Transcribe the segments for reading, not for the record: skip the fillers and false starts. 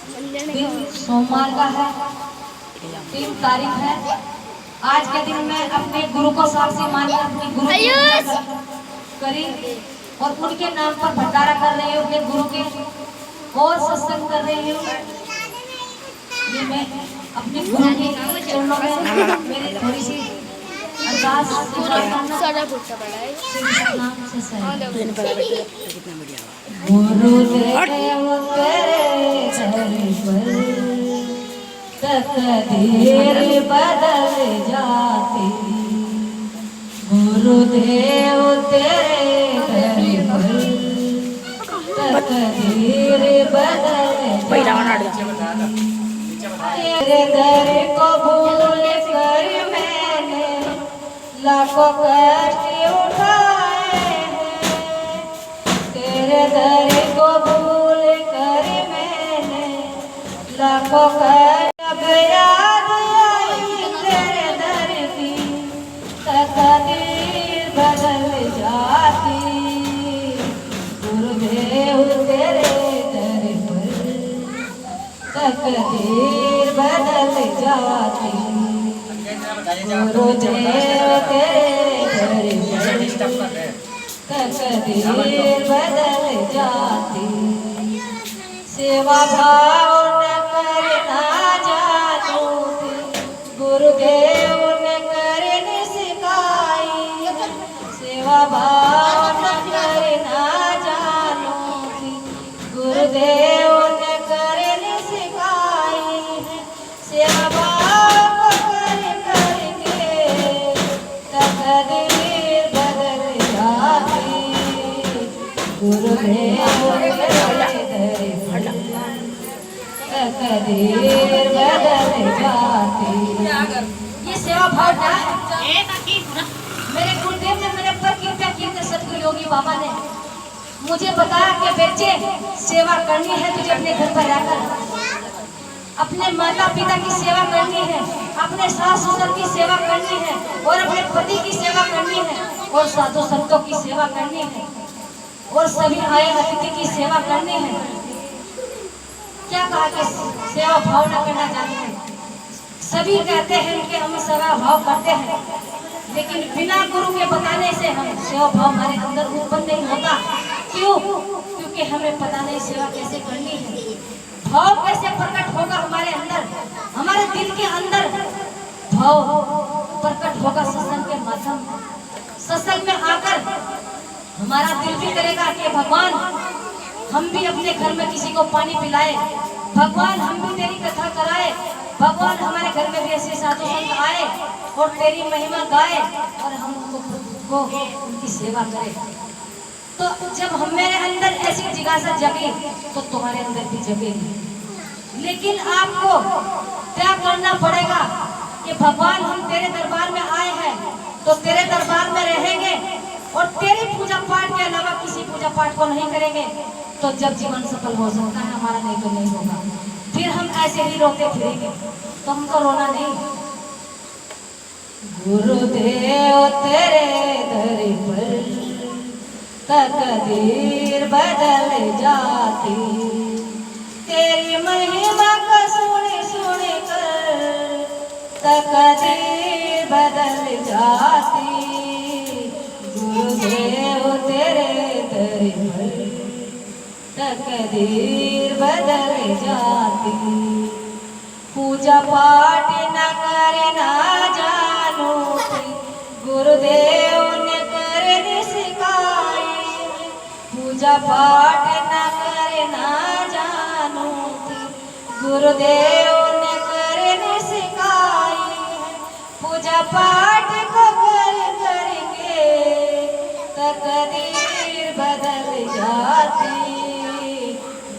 दिन सोमवार का है, 3 तारीख है। आज के दिन मैं अपने गुरु को साक्षी मान कर अपने गुरु की पूजा करी और उनके नाम पर भंडारा कर रही हूँ, अपने गुरु के और सत्संग कर रही हूँ। ये मैं अपने गुरु के चरणों में मेरी थोड़ी सी अरदास गुरुदेव तकदीर बदल जाती, गुरुदेव तेरे दर पर तकदीर बदल जाती। तेरे दर को भूल कर मैंने लाखों कष्ट उठाए हैं, तेरे दर को भूल कर मैंने लाखों कष्ट अब याद आई तेरे दर की तकदीर बदल जाती, गुरुदेव तेरे दर पर तकदीर बदल जाती, गुरुदेव तेरे दर पर तकदीर बदल जाती। सेवा भाव न करना जानू थी, गुरुदेव ने करने सिखाई, सेवा भाव न करना जानू थी, गुरुदेव ने करने सिखाई, सेवा भाव कर करके तकदीर बदल जाती, गुरुदेव तकदीर बदल जाती। ये सेवा भाव है मेरे गुरुदेव ने मेरे पर कृपया की थी। सतगुरु योगी बाबा ने मुझे बताया कि बेटे सेवा करनी है तुझे अपने घर पर रहकर, अपने माता पिता की सेवा करनी है, अपने सास ससुर की सेवा करनी है और अपने पति की सेवा करनी है और साधु संतों की सेवा करनी है और सभी आए अतिथि की सेवा करनी है। क्या कहा कि सेवा भाव न करना जानते हैं। सभी कहते हैं कि हम सेवा भाव करते हैं, लेकिन बिना गुरु के बताने से हम सेवा भाव हमारे अंदर उत्पन्न नहीं होता। क्यों? क्योंकि हमें पता नहीं सेवा कैसे करनी है, भाव कैसे प्रकट होगा हमारे अंदर, हमारे दिल के अंदर भाव प्रकट होगा सत्संग के माध्यम। सत्संग में आकर हमारा दिल भी करेगा कि भगवान हम भी अपने घर में किसी को पानी पिलाए, भगवान हम भी तेरी कथा कराए, भगवान हमारे घर में भी ऐसे साधु संत आए और तेरी महिमा गाए और हम उनको उनकी सेवा करें। तो जब हम मेरे अंदर ऐसी जिज्ञासा जगी तो तुम्हारे अंदर भी जगेगी। लेकिन आपको त्याग करना पड़ेगा कि भगवान हम तेरे दरबार में आए हैं तो तेरे दरबार में रहेंगे और तेरी पूजा पाठ के अलावा किसी पूजा पाठ को नहीं करेंगे। तो जब जीवन सफल हो सकता है हमारा, नहीं तो नहीं होगा। फिर हम ऐसे ही रोते फिरेंगे, तो हमको रोना नहीं। गुरुदेव तेरे दर पर तकदीर बदल जाती, तेरी महिमा को सुन सुन कर तकदीर बदल जाती, गुरुदेव तेरे दर पर तकदीर बदल जाती। पूजा पाठ न करना जानू थी, गुरुदेव ने करने सिखाई, पूजा पाठ न करना जानू थी, गुरुदेव ने करने सिखाई, पूजा पाठ को कर करके तकदीर बदल जाती,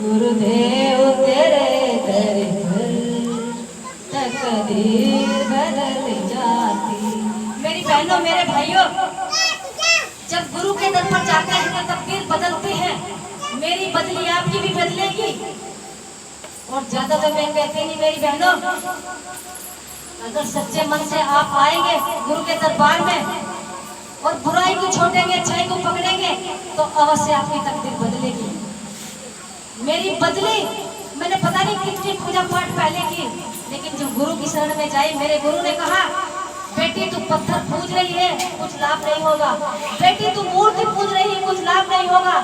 गुरुदेव तेरे दर पर तकदीर बदल जाती। मेरी बहनों मेरे भाइयों, जब गुरु के दर पर जाते हैं तो तकदीर बदलती है। मेरी बदली आपकी भी बदलेगी। और ज्यादा तो मैं कहती नहीं मेरी बहनों, अगर सच्चे मन से आप आएंगे गुरु के दरबार में और बुराई को छोड़ेंगे, अच्छाई को पकड़ेंगे, तो अवश्य आपकी तकदीर बदलेगी। मेरी बदली मैंने पता नहीं कितनी पूजा पाठ पहले की, लेकिन जब गुरु की शरण में जाई, मेरे गुरु ने कहा बेटी तू पत्थर पूज रही है, कुछ लाभ नहीं होगा। बेटी तू मूर्ति पूज रही है, कुछ लाभ नहीं होगा।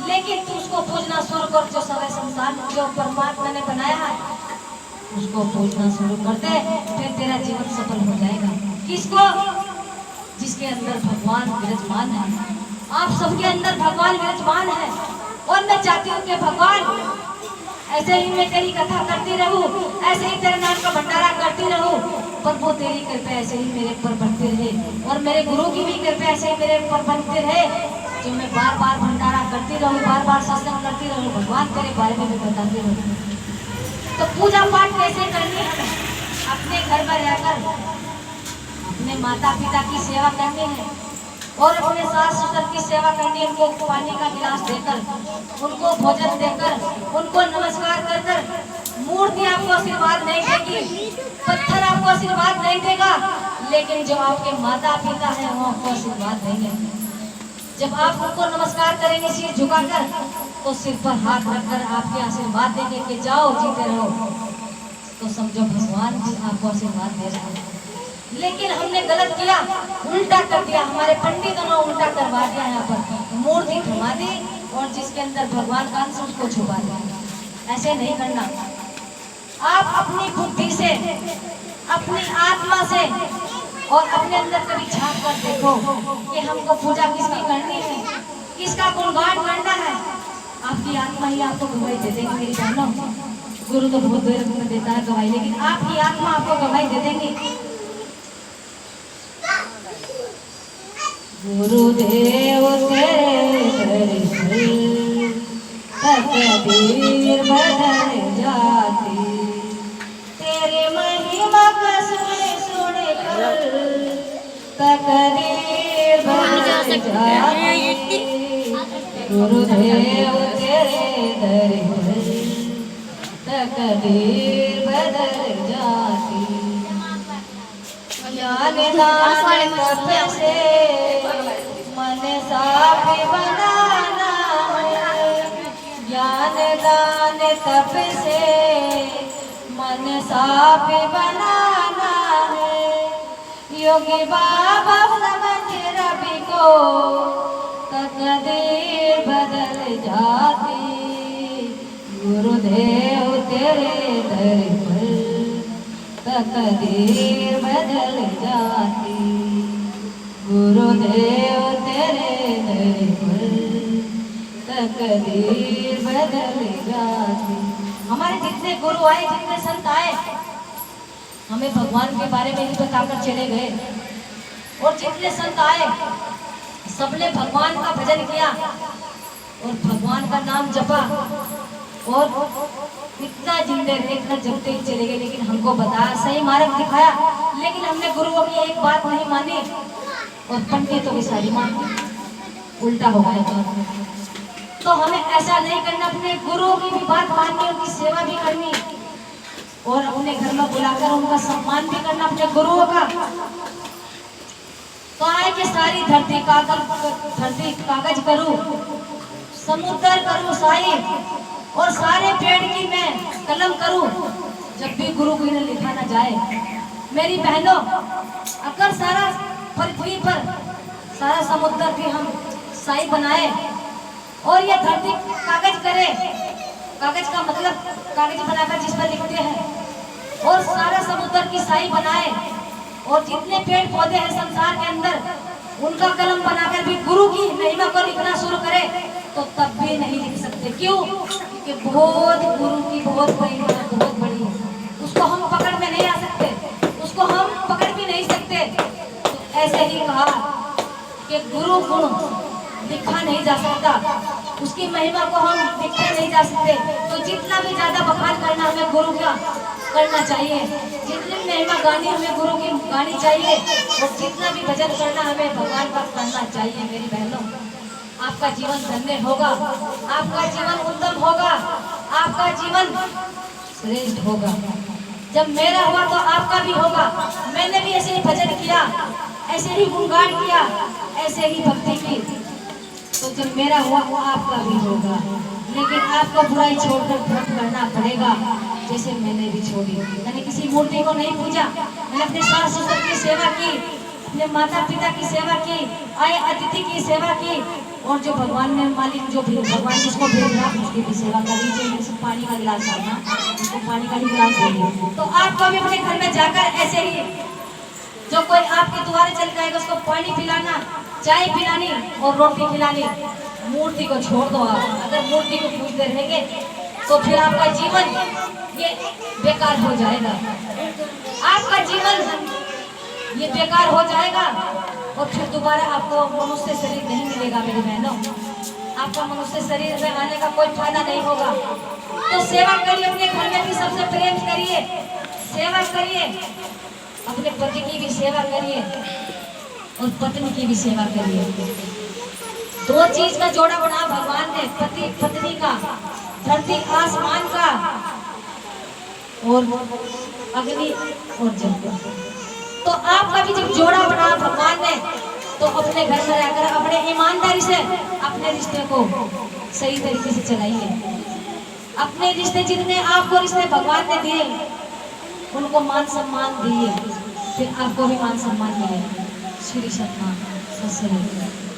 लेकिन तू उसको पूजना शुरू कर जो सारे संसार जो परमात्मा ने बनाया है, उसको पूजना शुरू कर दे, फिर तेरा जीवन सफल हो जाएगा। किसको? जिसके अंदर भगवान विराजमान है। आप सबके अंदर भगवान विराजमान है, और मैं चाहती हूँ कि भगवान ऐसे ही मैं तेरी कथा करती रहूं, ऐसे ही तेरे नाम का भंडारा करती रहूं। प्रभु तेरी कृपा ऐसे ही मेरे ऊपर बनती रहे, और मेरे गुरु की भी कृपा ऐसे ही मेरे ऊपर बनती रहे, जो मैं बार बार भंडारा करती रहूं, बार बार सत्संग करती रहूं, भगवान तेरे बारे में भी बताती रहूं। तो पूजा पाठ कैसे करनी है? अपने घर में रहकर अपने माता पिता की सेवा करनी है, और अपने सास ससुर की सेवा करनी है। उनको पानी का गिलास देकर, उनको भोजन देकर, उनको नमस्कार कर कर। मूर्ति आपको आशीर्वाद नहीं देगी, पत्थर आपको आशीर्वाद नहीं देगा, लेकिन जो आपके माता पिता हैं वो आपको आशीर्वाद देंगे। जब आप उनको नमस्कार करेंगे सिर झुकाकर, तो सिर पर हाथ रखकर आपके आशीर्वाद देंगे कि जाओ जीते रहो, तो समझो भगवान जी आपको आशीर्वाद दे रहे हैं। लेकिन हमने गलत किया, उल्टा कर दिया। हमारे पंडितों ने उल्टा करवा दिया, यहाँ पर मूर्ति घुमा दी, और जिसके अंदर भगवान का अंश उसको छुपा दिया। ऐसे नहीं करना। आप अपनी बुद्धि से, अपनी आत्मा से, और अपने अंदर कभी झांक कर देखो कि हमको पूजा किसकी करनी है, किसका गुणगान करना है। आपकी आत्मा ही आपको गवाही दे देगी मेरी बहनों। गुरु तो बहुत देर में देता है गवाही, लेकिन आपकी आत्मा आपको गवाही दे देंगी। गुरुदेव तेरे तकदीर बदल जाती, तेरे महिमा का सुन कर तकदीर बदल जाती। गुरुदेव तेरे दर तकदीर बदल जाती। ज्ञान दान तप से मन साफ बनाना है, ज्ञान दान तप से मन साफ बनाना है। योगी बाबा समझ रवि को तकदीर बदल जाती। गुरुदेव तेरे दर पर तकदीर बदल जाती। गुरुदेव तेरे दर पर तकदीर बदल जाती। हमारे जितने गुरु आए, जितने संत आए, हमें भगवान के बारे में ही बताकर चले गए, और जितने संत आए सबने भगवान का भजन किया और भगवान का नाम जपा, और इतना जिंदे रहे, इतना जपते ही चले गए। लेकिन हमको बताया, सही मार्ग दिखाया, लेकिन हमने गुरुओं की एक बात नहीं मानी, और पंडितों की सारी मानी। उल्टा हो गया। तो हमें ऐसा नहीं करना, अपने गुरुओं की भी बात माननी, उनकी सेवा भी करनी, और अपने घर में बुलाकर उनका सम्मान भी करना अपने गुरुओं का। तो आए कि सारी धरती कागज करूं, समुद्र करूं साई, और सारे पेड़ की मैं कलम करूं, जब भी गुरु को इन्हें लिखा ना जाए। मेरी बहनों, अगर सारा पृथ्वी पर सारा समुद्र भी हम साई बनाए, और ये धरती कागज करे, कागज का मतलब कागज बनाकर जिस पर लिखते हैं, और सारा समुद्र की साई बनाए, और जितने पेड़ पौधे हैं संसार के अंदर उनका कलम बनाकर भी गुरु की महिमा को लिखना शुरू करे, तो तब भी नहीं लिख सकते। क्यों? कि बहुत गुरु की बहुत बड़ी है, बहुत बड़ी है, उसको हम पकड़ में नहीं आ सकते, उसको हम पकड़ भी नहीं सकते। तो ऐसे ही कहा कि गुरु गुण लिखा नहीं जा सकता, उसकी महिमा को हम लिखते नहीं जा सकते। तो जितना भी ज्यादा बखान करना हमें गुरु का करना चाहिए, जितनी महिमा गानी हमें गुरु की गानी चाहिए, और जितना भी भजन करना हमें भगवान का करना चाहिए। मेरी बहनों, आपका जीवन धन्य होगा, आपका जीवन उत्तम होगा, आपका जीवन श्रेष्ठ होगा। जब मेरा हुआ तो आपका भी होगा। मैंने भी ऐसे ही भजन किया, ऐसे ही गुणगान किया, ऐसे ही भक्ति की, तो जब मेरा हुआ वो आपका भी होगा। लेकिन आपको बुराई छोड़कर धर्म करना पड़ेगा, जैसे मैंने भी छोड़ी। मैंने किसी मूर्ति को नहीं पूजा, मैंने अपने सास ससुर की सेवा की, अपने माता पिता की सेवा की, आए अतिथि की सेवा की, और जो भगवान ने मालिक जो भी भगवान जिसको भेज रहा उसकी भी सेवा कर लीजिए। मेरे से पानी का गिलास आना, उसको पानी का ही गिलास देंगे। तो आपको भी अपने घर में जाकर ऐसे ही जो कोई आपके द्वारे चल जाएगा उसको पानी पिलाना, चाय पिलानी और रोटी खिलानी। मूर्ति को छोड़ दो आप। अगर मूर्ति को पूजते रहेंगे तो फिर आपका जीवन ये बेकार हो जाएगा, आपका जीवन ये बेकार हो जाएगा और फिर दोबारा आपको मनुष्य शरीर नहीं मिलेगा। मेरी बहनों, आपका मनुष्य शरीर में आने का कोई फायदा नहीं होगा। तो सेवा करिए, अपने घर में भी सबसे प्रेम करिए, सेवा करिए, अपने पति की भी सेवा करिए और पत्नी की भी सेवा करिए। दो चीज का जोड़ा बना भगवान ने, पति पत्नी का, धरती आसमान का और अग्नि और जल का। तो आपका भी जब जोड़ा बना भगवान ने, तो अपने घर में रहकर अपने ईमानदारी से अपने रिश्ते को सही तरीके से चलाइए। अपने रिश्ते जितने आपको रिश्ते भगवान ने दिए उनको मान सम्मान दिए, फिर आपको भी मान सम्मान मिलेगा। श्री सतनाम सत श्री अकाल।